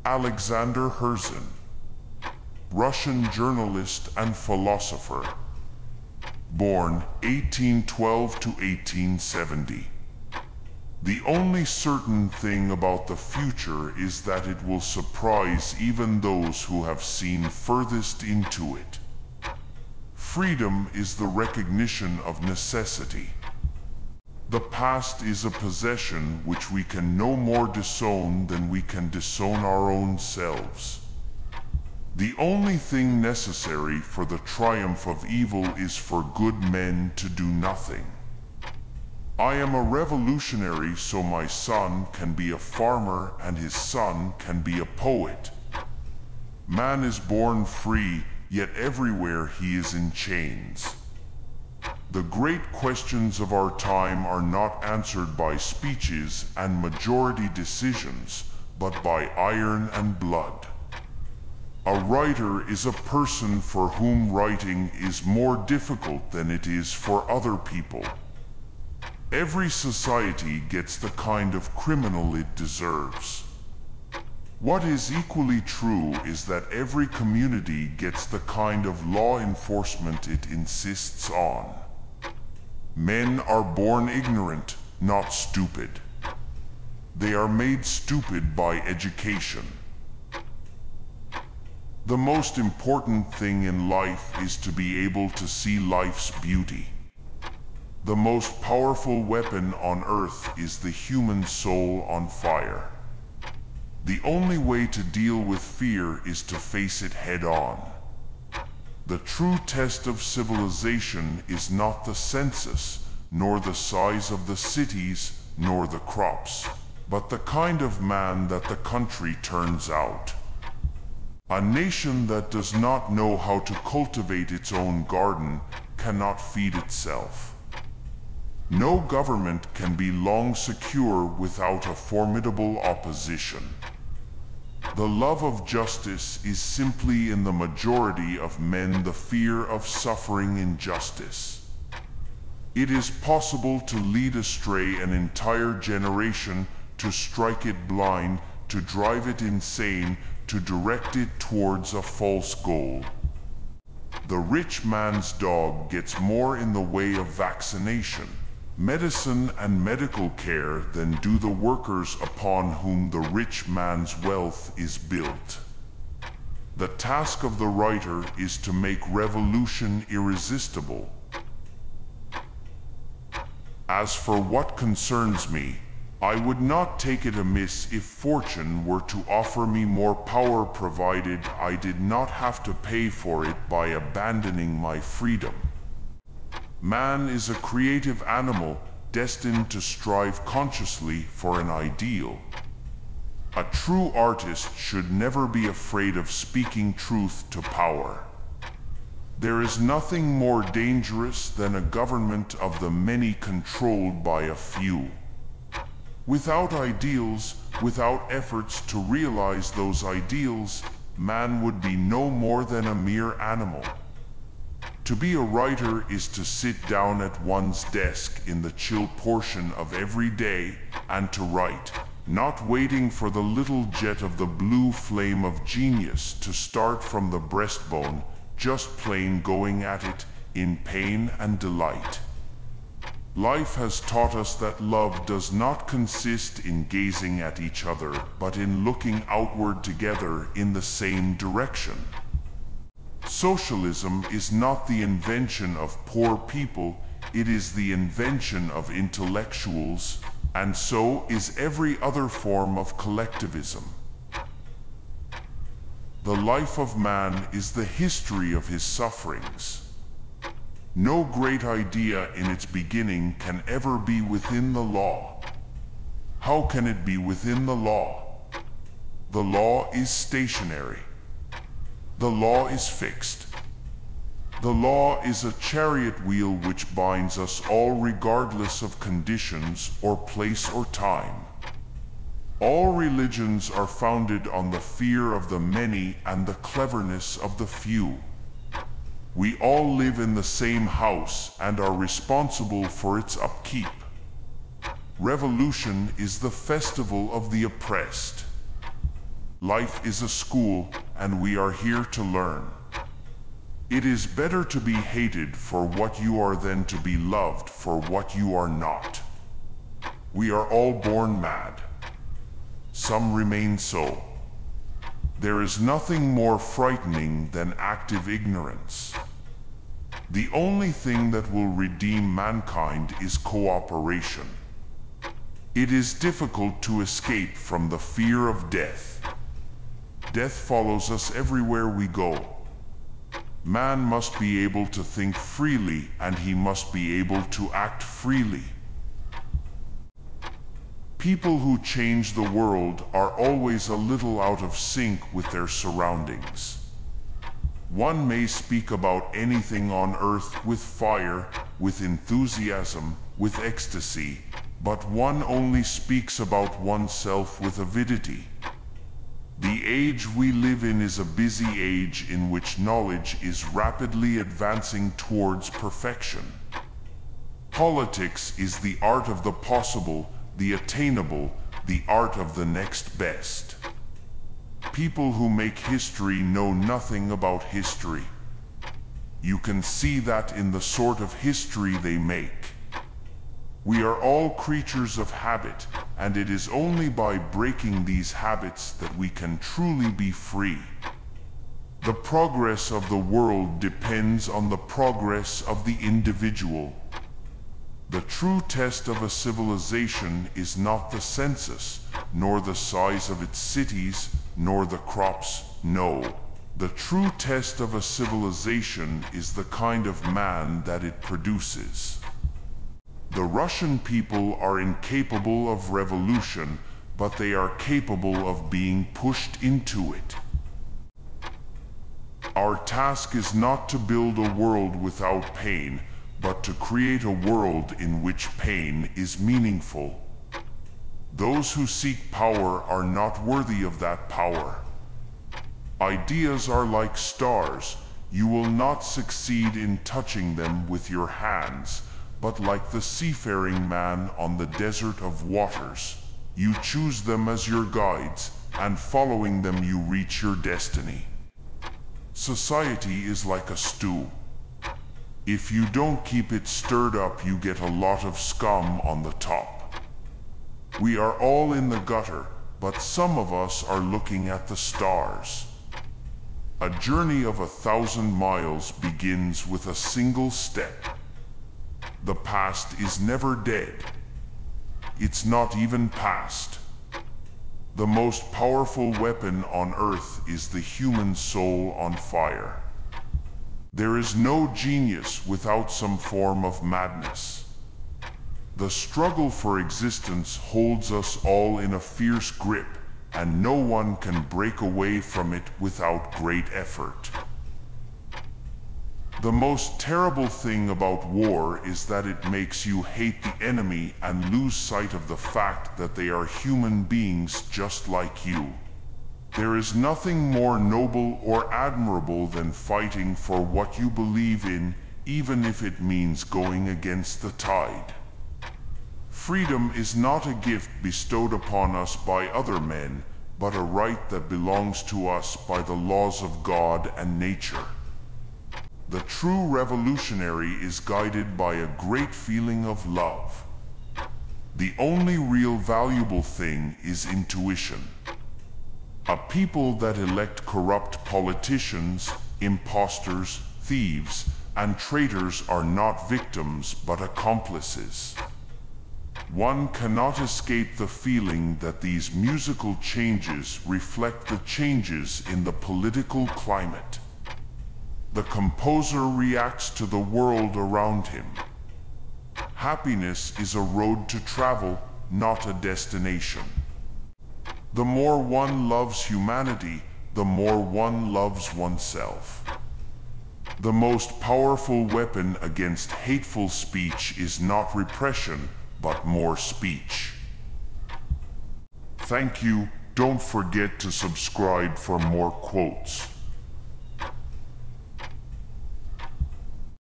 Alexander Herzen, Russian journalist and philosopher, born 1812 to 1870. The only certain thing about the future is that it will surprise even those who have seen furthest into it. Freedom is the recognition of necessity. The past is a possession which we can no more disown than we can disown our own selves. The only thing necessary for the triumph of evil is for good men to do nothing. I am a revolutionary, so my son can be a farmer and his son can be a poet. Man is born free, yet everywhere he is in chains. The great questions of our time are not answered by speeches and majority decisions, but by iron and blood. A writer is a person for whom writing is more difficult than it is for other people. Every society gets the kind of criminal it deserves. What is equally true is that every community gets the kind of law enforcement it insists on. Men are born ignorant, not stupid. They are made stupid by education. The most important thing in life is to be able to see life's beauty. The most powerful weapon on earth is the human soul on fire. The only way to deal with fear is to face it head on. The true test of civilization is not the census, nor the size of the cities, nor the crops, but the kind of man that the country turns out. A nation that does not know how to cultivate its own garden cannot feed itself. No government can be long secure without a formidable opposition. The love of justice is simply in the majority of men the fear of suffering injustice. It is possible to lead astray an entire generation, to strike it blind, to drive it insane, to direct it towards a false goal. The rich man's dog gets more in the way of vaccination, medicine and medical care than do the workers upon whom the rich man's wealth is built. The task of the writer is to make revolution irresistible. As for what concerns me, I would not take it amiss if fortune were to offer me more power, provided I did not have to pay for it by abandoning my freedom. Man is a creative animal destined to strive consciously for an ideal. A true artist should never be afraid of speaking truth to power. There is nothing more dangerous than a government of the many controlled by a few. Without ideals, without efforts to realize those ideals, man would be no more than a mere animal. To be a writer is to sit down at one's desk in the chill portion of every day and to write, not waiting for the little jet of the blue flame of genius to start from the breastbone, just plain going at it in pain and delight. Life has taught us that love does not consist in gazing at each other, but in looking outward together in the same direction. Socialism is not the invention of poor people, it is the invention of intellectuals, and so is every other form of collectivism. The life of man is the history of his sufferings. No great idea in its beginning can ever be within the law. How can it be within the law? The law is stationary. The law is fixed. The law is a chariot wheel which binds us all regardless of conditions or place or time. All religions are founded on the fear of the many and the cleverness of the few. We all live in the same house and are responsible for its upkeep. Revolution is the festival of the oppressed. Life is a school, and we are here to learn. It is better to be hated for what you are than to be loved for what you are not. We are all born mad. Some remain so. There is nothing more frightening than active ignorance. The only thing that will redeem mankind is cooperation. It is difficult to escape from the fear of death. Death follows us everywhere we go. Man must be able to think freely, and he must be able to act freely. People who change the world are always a little out of sync with their surroundings. One may speak about anything on earth with fire, with enthusiasm, with ecstasy, but one only speaks about oneself with avidity. The age we live in is a busy age in which knowledge is rapidly advancing towards perfection. Politics is the art of the possible, the attainable, the art of the next best. People who make history know nothing about history. You can see that in the sort of history they make. We are all creatures of habit, and it is only by breaking these habits that we can truly be free. The progress of the world depends on the progress of the individual. The true test of a civilization is not the census, nor the size of its cities, nor the crops. No. The true test of a civilization is the kind of man that it produces. The Russian people are incapable of revolution, but they are capable of being pushed into it. Our task is not to build a world without pain, but to create a world in which pain is meaningful. Those who seek power are not worthy of that power. Ideas are like stars. You will not succeed in touching them with your hands, but like the seafaring man on the desert of waters, you choose them as your guides, and following them you reach your destiny. Society is like a stew. If you don't keep it stirred up, you get a lot of scum on the top. We are all in the gutter, but some of us are looking at the stars. A journey of 1,000 miles begins with a single step. The past is never dead. It's not even past. The most powerful weapon on earth is the human soul on fire. There is no genius without some form of madness. The struggle for existence holds us all in a fierce grip, and no one can break away from it without great effort. The most terrible thing about war is that it makes you hate the enemy and lose sight of the fact that they are human beings just like you. There is nothing more noble or admirable than fighting for what you believe in, even if it means going against the tide. Freedom is not a gift bestowed upon us by other men, but a right that belongs to us by the laws of God and nature. The true revolutionary is guided by a great feeling of love. The only real valuable thing is intuition. A people that elect corrupt politicians, impostors, thieves, and traitors are not victims but accomplices. One cannot escape the feeling that these musical changes reflect the changes in the political climate. The composer reacts to the world around him. Happiness is a road to travel, not a destination. The more one loves humanity, the more one loves oneself. The most powerful weapon against hateful speech is not repression, but more speech. Thank you. Don't forget to subscribe for more quotes.